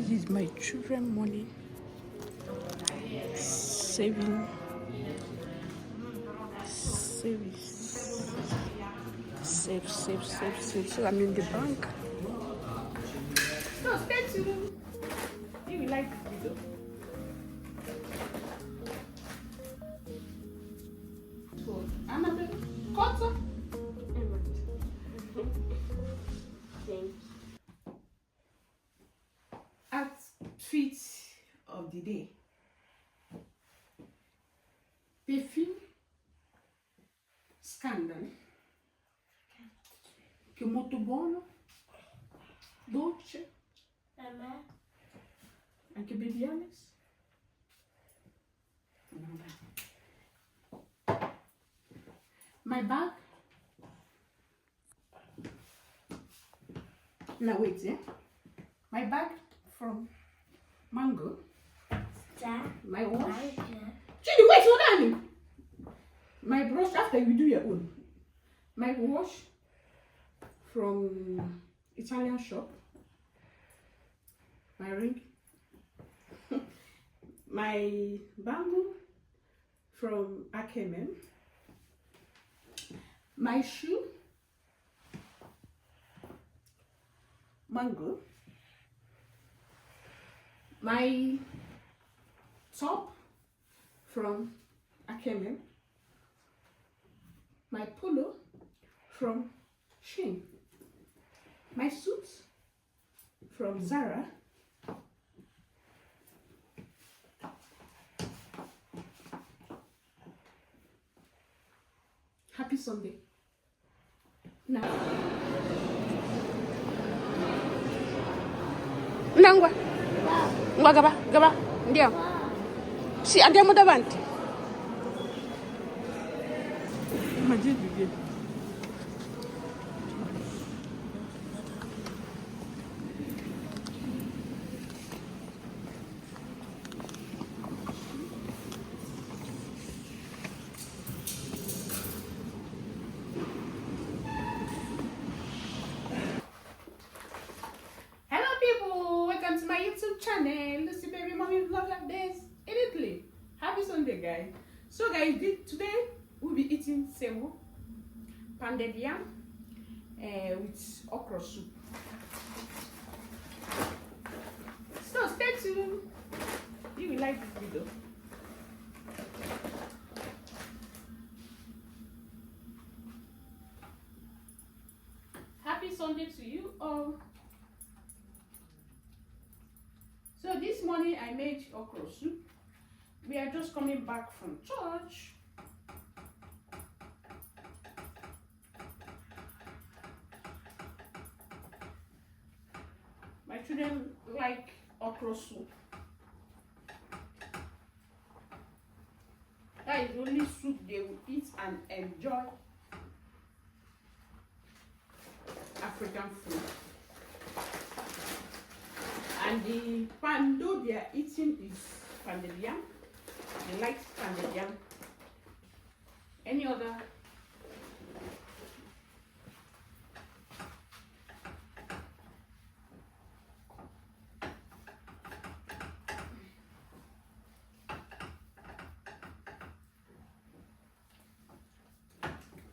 This is my children money. Saving. Save. So I'm in the bank. So stay tuned. If you like this video. So another quarter. Outfit of the day. Perfume. Scandal. Che molto buono. Dolce. Anche Baby Alice. My bag. Now wait, yeah. My bag from Mango. My wash. Chidi, wait, hold on. My brush after you do your own. My wash from Italian shop. My ring. My bangle from Akemem. My shoe. Mango. My top from Akemem. My polo from Shein. My suit from Zara. Happy Sunday. Now. Nangwa. Ngwa gaba. Ndio. Si andiamo davanti. Imagine. Channel, Lucy Baby Mommy Vlog Updates in Italy. Happy Sunday, guys. So guys, today we'll be eating semo, pounded yam with okra soup. So stay tuned if you like this video. Happy Sunday to you all. So this morning I made okra soup. We are just coming back from church. My children like okra soup. That is the only soup they will eat and enjoy. African food. And the pando they are eating is pounded yam. They like pounded yam. Any other?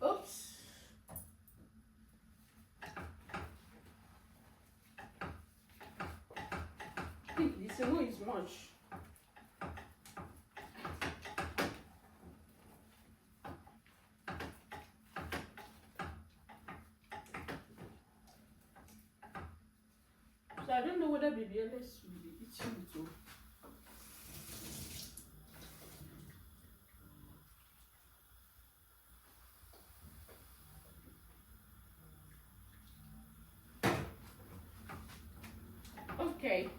Oops. This one is much. So I don't know whether Baby Alice will be eating it too. Okay.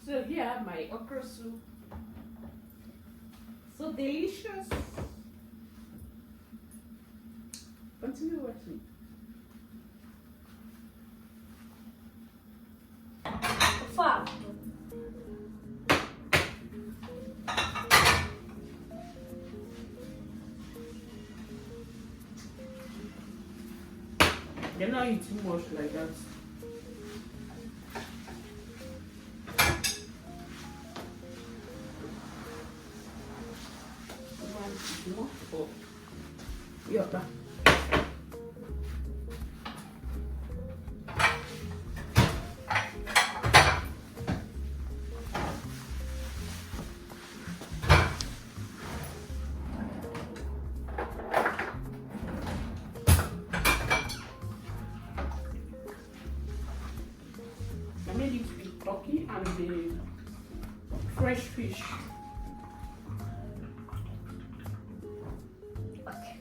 So here I have my okra soup. So delicious. Continue watching. They're not eating much like that. Yeah. I made it with turkey and the fresh fish. Okay.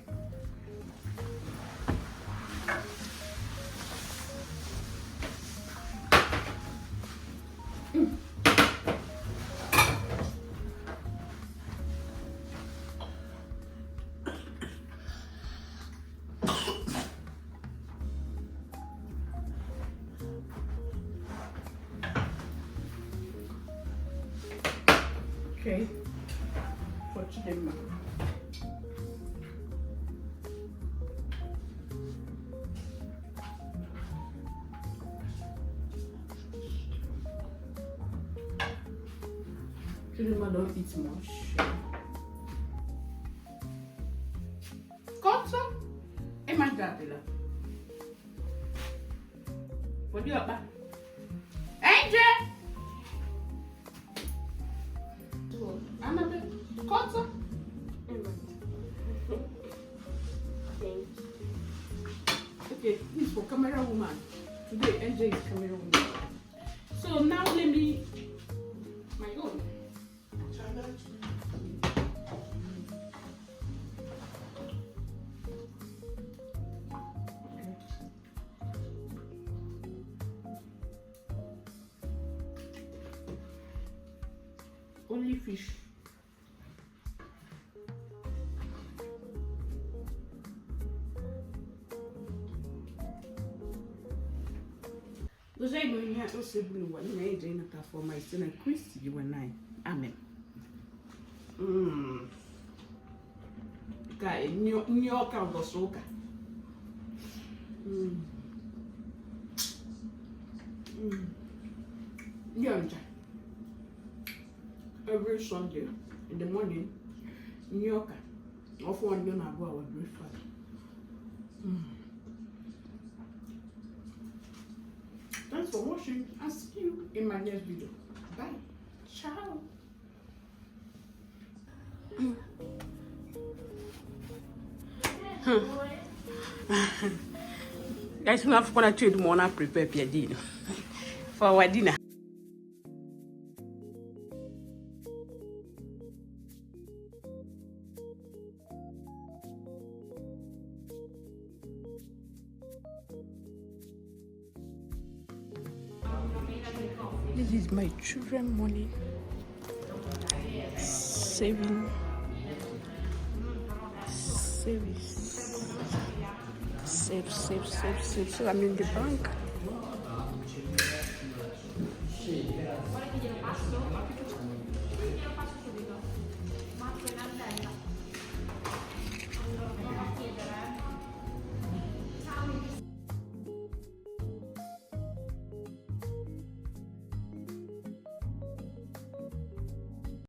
Okay, for Chidema. Chidema don't eat much. Cosa? E mangiatela. What do you want? Angel! Annabelle, cosa? Okay, this is for camera woman. Today, NJ is camera woman. So now let me my own. Only fish. Those are going here also blue one made in for my son and Christy you and I. Amen. Guy, New York and Bosoka. Every Sunday in the morning, New York, often one year ago our breakfast. Thanks for watching. I'll see you in my next video. Bye. Ciao. Guys, we have to trade more and prepare dinner for our dinner. This is my children money saving service. Save. So I'm in the bank.